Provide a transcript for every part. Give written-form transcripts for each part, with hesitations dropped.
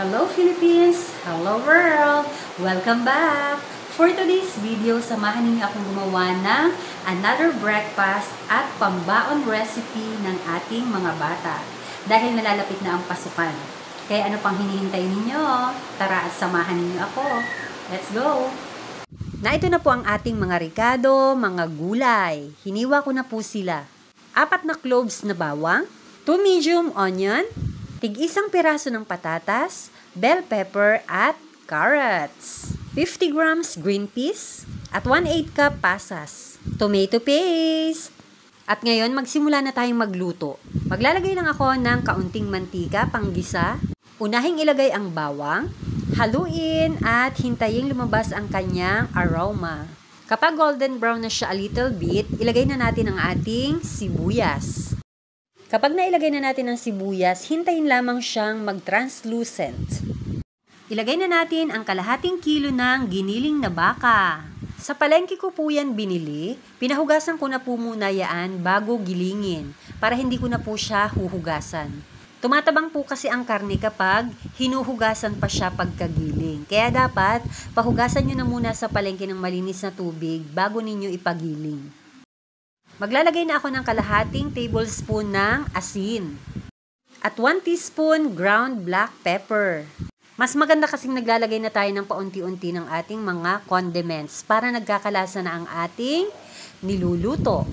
Hello Philippines! Hello world! Welcome back! For today's video, samahan niyo akong gumawa ng another breakfast at pambaon recipe ng ating mga bata. Dahil nalalapit na ang pasukan. Kaya ano pang hinihintay ninyo? Tara at samahan niyo ako. Let's go! Ito na po ang ating mga ricado, mga gulay. Hiniwa ko na po sila. 4 na cloves na bawang, 2 medium onion, tig-1 piraso ng patatas, bell pepper at carrots, 50 grams green peas, at 1/8 cup pasas, tomato paste. At ngayon, magsimula na tayong magluto. Maglalagay lang ako ng kaunting mantika panggisa. Unahing ilagay ang bawang, haluin at hintayin lumabas ang kanyang aroma. Kapag golden brown na siya a little bit, ilagay na natin ang ating sibuyas. Kapag nailagay na natin ang sibuyas, hintayin lamang siyang mag-translucent. Ilagay na natin ang kalahating kilo ng giniling na baka. Sa palengke ko po yan binili, pinahugasan ko na po muna yan bago gilingin para hindi ko na po siya huhugasan. Tumatabang po kasi ang karne kapag hinuhugasan pa siya pagkagiling. Kaya dapat pahugasan nyo na muna sa palengke ng malinis na tubig bago ninyo ipagiling. Maglalagay na ako ng kalahating tablespoon ng asin at 1 teaspoon ground black pepper. Mas maganda kasing naglalagay na tayo ng paunti-unti ng ating mga condiments para nagkakalasa na ang ating niluluto.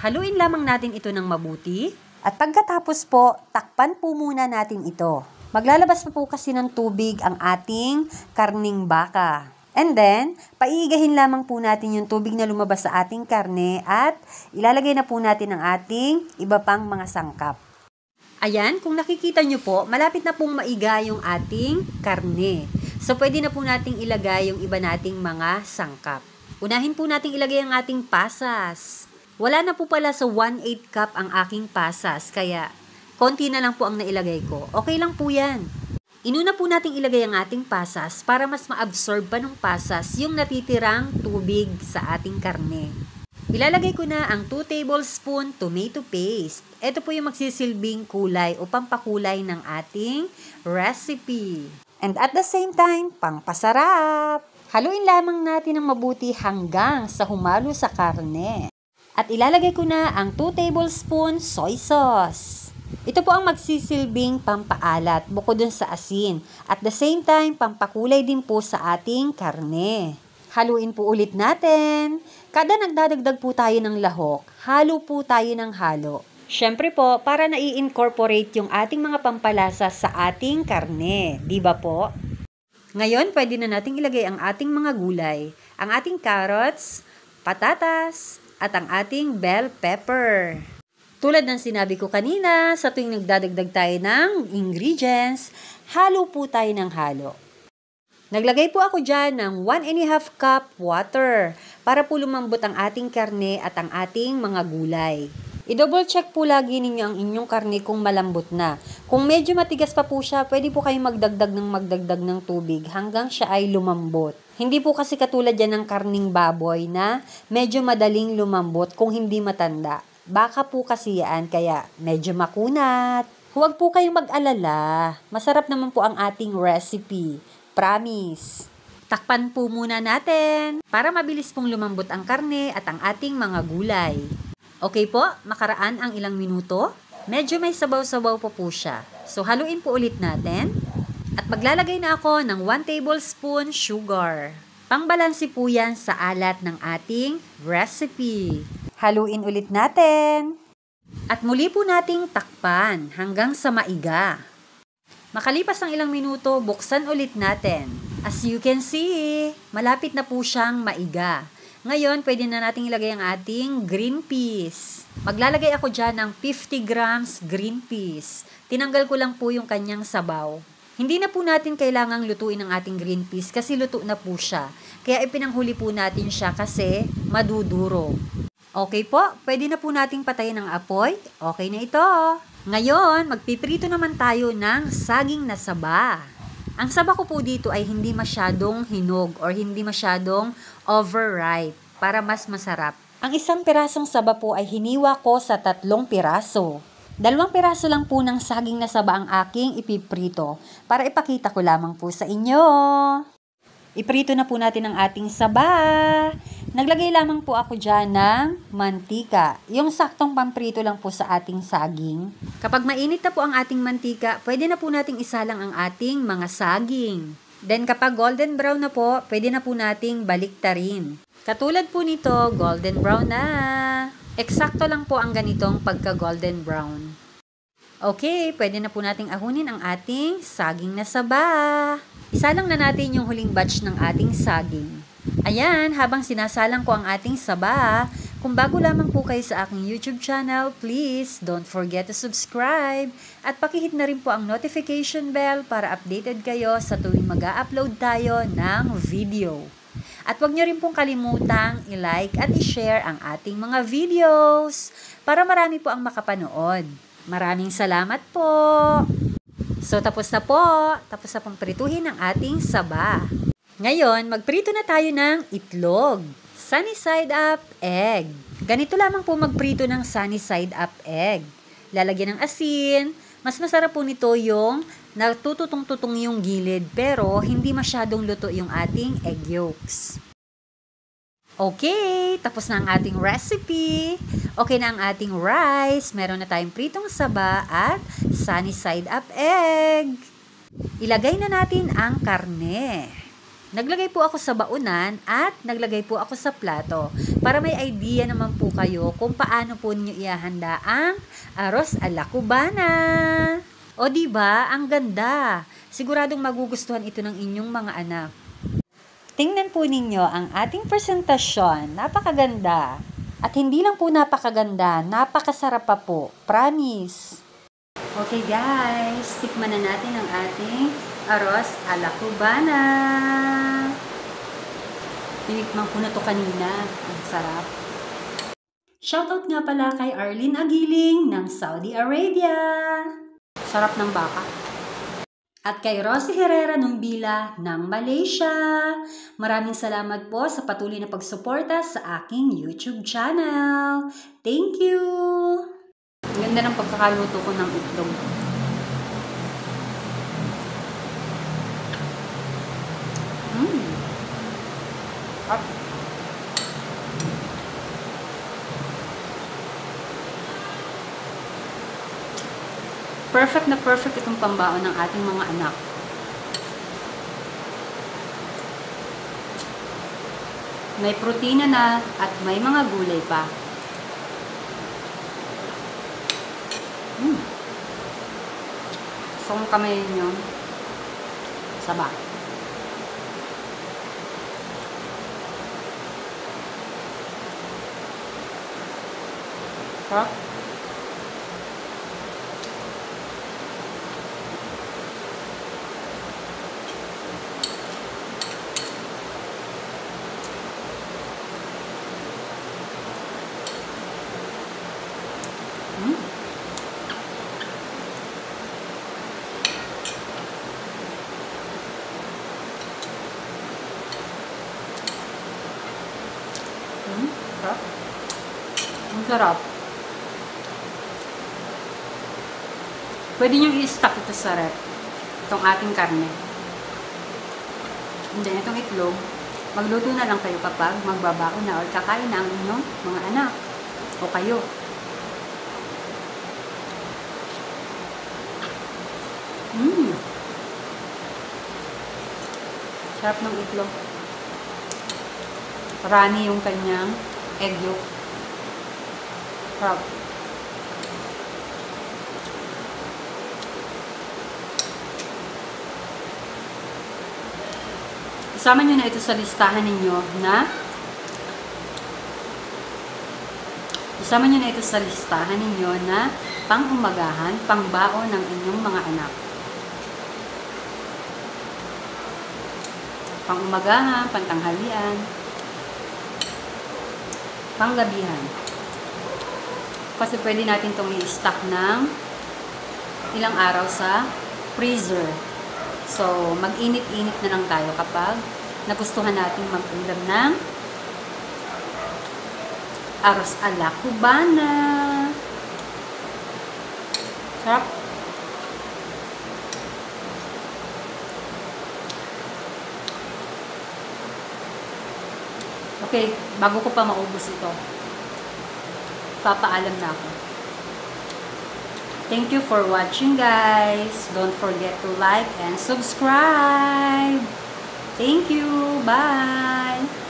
Haluin lamang natin ito ng mabuti at pagkatapos po, takpan po muna natin ito. Maglalabas pa po kasi ng tubig ang ating karning baka. And then, paiigahin lamang po natin yung tubig na lumabas sa ating karne at ilalagay na po natin ang ating iba pang mga sangkap. Ayan, kung nakikita nyo po, malapit na pong maiga yung ating karne. So, pwede na po nating ilagay yung iba nating mga sangkap. Unahin po nating ilagay ang ating pasas. Wala na po pala sa 1/8 cup ang aking pasas, kaya konti na lang po ang nailagay ko. Okay lang po yan. Inuna po nating ilagay ang ating pasas para mas ma-absorb pa ng pasas yung natitirang tubig sa ating karne. Ilalagay ko na ang 2 tablespoon tomato paste. Ito po yung magsisilbing kulay o pampakulay ng ating recipe. And at the same time, pangpasarap. Haluin lamang natin ng mabuti hanggang sa humalo sa karne. At ilalagay ko na ang 2 tablespoon soy sauce. Ito po ang magsisilbing pampaalat bukod dun sa asin. At the same time, pampakulay din po sa ating karne. Haluin po ulit natin. Kada nagdadagdag po tayo ng lahok, halo po tayo ng halo. Siyempre po, para na-i-incorporate yung ating mga pampalasa sa ating karne. Di ba po? Ngayon, pwede na nating ilagay ang ating mga gulay. Ang ating carrots, patatas, at ang ating bell pepper. Tulad ng sinabi ko kanina, sa tuwing nagdadagdag tayo ng ingredients, halo po tayo ng halo. Naglagay po ako dyan ng 1½ cup water para po lumambot ang ating karne at ang ating mga gulay. I-double check po lagi ninyo ang inyong karne kung malambot na. Kung medyo matigas pa po siya, pwede po kayong magdagdag ng tubig hanggang siya ay lumambot. Hindi po kasi katulad yan ng karning baboy na medyo madaling lumambot kung hindi matanda. Baka po kasi yan, kaya medyo makunat. Huwag po kayong mag-alala. Masarap naman po ang ating recipe. Promise. Takpan po muna natin para mabilis pong lumambot ang karne at ang ating mga gulay. Okay po, makaraan ang ilang minuto. Medyo may sabaw-sabaw po siya. So haluin po ulit natin. At maglalagay na ako ng 1 tablespoon sugar. Pangbalansi po yan sa alat ng ating recipe. Haluin ulit natin. At muli po nating takpan hanggang sa maiga. Makalipas ng ilang minuto, buksan ulit natin. As you can see, malapit na po siyang maiga. Ngayon, pwede na nating ilagay ang ating green peas. Maglalagay ako dyan ng 50 grams green peas. Tinanggal ko lang po yung kanyang sabaw. Hindi na po natin kailangang lutuin ang ating green peas kasi luto na po siya. Kaya ipinanghuli po natin siya kasi madudurog. Okay po, pwede na po nating patayin ang apoy. Okay na ito. Ngayon, magpiprito naman tayo ng saging na saba. Ang saba ko po dito ay hindi masyadong hinog or hindi masyadong overripe para mas masarap. Ang 1 pirasong saba po ay hiniwa ko sa 3 piraso. 2 piraso lang po ng saging na saba ang aking ipiprito para ipakita ko lamang po sa inyo. Iprito na po natin ang ating saba. Naglagay lamang po ako dyan ng mantika. Yung saktong pamprito lang po sa ating saging. Kapag mainit na po ang ating mantika, pwede na po nating isalang ang ating mga saging. Then kapag golden brown na po, pwede na po nating baliktarin. Katulad po nito, golden brown na. Eksakto lang po ang ganitong pagka-golden brown. Okay, pwede na po nating ahunin ang ating saging na saba. Isalang na natin yung huling batch ng ating saging. Ayan, habang sinasalang ko ang ating saba, kung bago lamang po kayo sa aking YouTube channel, please don't forget to subscribe at pakihit na rin po ang notification bell para updated kayo sa tuwing mag-a-upload tayo ng video. At huwag nyo rin pong kalimutang i-like at i-share ang ating mga videos para marami po ang makapanood. Maraming salamat po! So tapos na po. Tapos na pong prituhin ang ating saba. Ngayon, magprito na tayo ng itlog. Sunny side up egg. Ganito lamang po magprito ng sunny side up egg. Lalagyan ng asin. Mas masarap po nito yung natututong-tutong yung gilid pero hindi masyadong luto yung ating egg yolks. Okay, tapos na ang ating recipe. Okay na ang ating rice. Meron na tayong pritong saba at sunny side up egg. Ilagay na natin ang karne. Naglagay po ako sa baunan at naglagay po ako sa plato para may idea naman po kayo kung paano po ninyo ihahanda ang arroz a la cubana. O diba, ang ganda. Siguradong magugustuhan ito ng inyong mga anak. Tingnan po ninyo ang ating presentasyon. Napakaganda. At hindi lang po napakaganda, napakasarap pa po. Promise. Okay guys, tikman na natin ang ating arroz a la cubana. Tinikman ko na to kanina. Ang sarap. Shoutout nga pala kay Arlene Agiling ng Saudi Arabia. Sarap ng baka. At kay Rosie Herrera Numbila ng Malaysia. Maraming salamat po sa patuloy na pagsuporta sa aking YouTube channel. Thank you! Ang ganda ng pagkakaluto ko ng itlog. Perfect na perfect itong pambaon ng ating mga anak. May protina na at may mga gulay pa. So kung kamayin nyo, saba. Sarap. Sarap. Ang sarap. Pwede nyo i-stock ito sa rep. Itong ating karne. And then, itong itlog, magluto na lang kayo kapag magbabaon na or kakain na ang inyong mga anak o kayo. Sarap ng itlog. Runny yung kanyang egg yolk. Sarap. Isama nyo na ito sa listahan ninyo na pang-umagahan, pang-baon ng inyong mga anak. Pang-umagahan, pang-tanghalian, pang-gabihan. Kasi pwede natin itong i-stock ng ilang araw sa freezer. So, mag-init-init na lang tayo kapag nagustuhan natin mag-ulam ng arroz a la cubana. Sarap. Okay, bago ko pa maubos ito, papaalam na ako. Thank you for watching, guys. Don't forget to like and subscribe. Thank you. Bye.